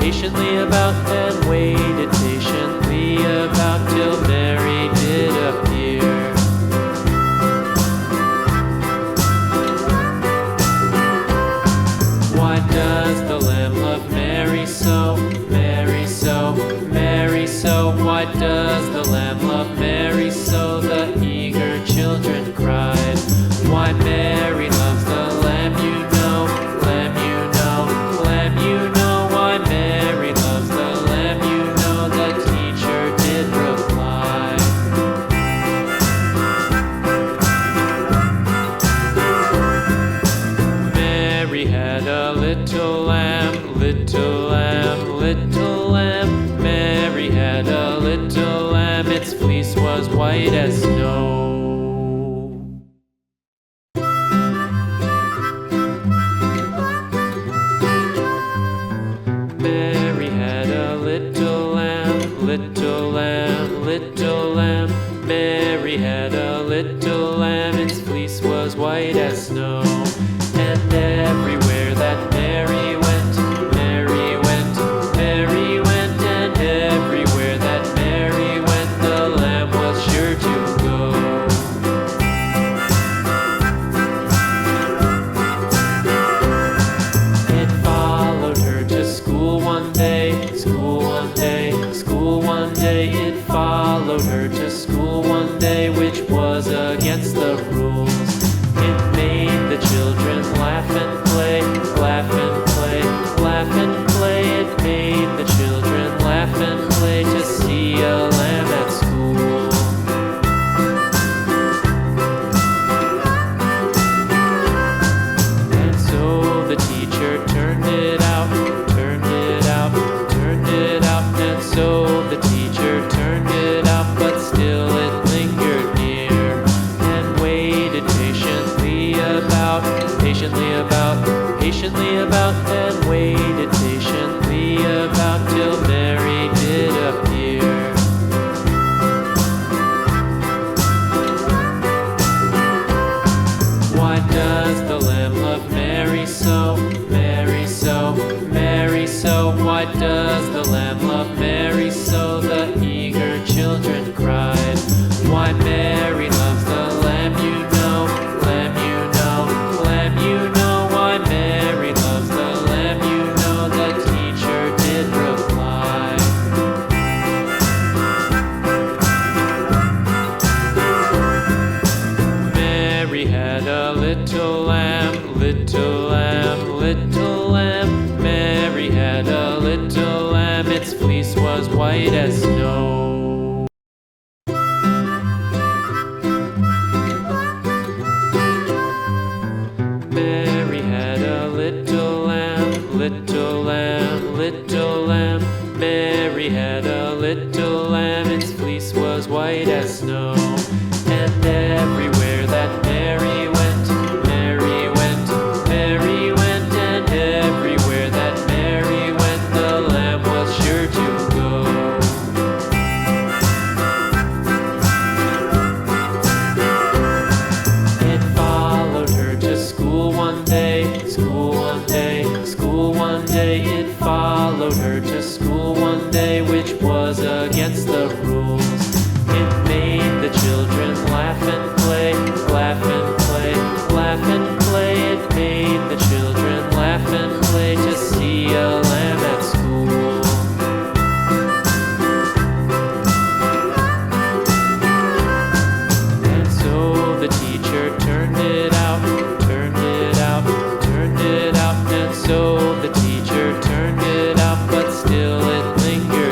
patiently about, and waited patiently about till Mary did appear. Why does the lamb love Mary so? Mary so, Mary so. Why does the lamb love Mary so? The eager children cried. Why Mary loves the lamb, you know, lamb, you know, lamb, you know. Why Mary loves the lamb, you know, the teacher did reply. Mary had a little lamb, little lamb, little lamb. Mary had a little lamb, its fleece was white as snow. Mary had a little lamb, little lamb, little lamb. Mary had a little lamb, its fleece was white as snow. And everywhere that Mary went, Mary went, Mary went. And everywhere that Mary went, the lamb was sure to go. It followed her to school one day, school one day, school one day. It followed her to school one day, which was against the rules. It made the children laugh and play, laugh and play, laugh and play. It made the children laugh and play to see a lamb at school. And so the teacher turned it out, turned it out, turned it out. And so the teacher turned it out, but still it lingered near and waited patiently about, patiently about, patiently about, and waited patiently about till Mary did appear. Why does the lamb love Mary so? Mary so, Mary so. Why does the lamb love Mary so? The eager children cried. Why Mary loves the lamb, you know, lamb, you know, lamb, you know. Why Mary loves the lamb, you know, the teacher did reply. Mary had a little lamb, little lamb, little lamb. Mary had a little lamb, its fleece was white as snow. Mary had a little lamb, little lamb, little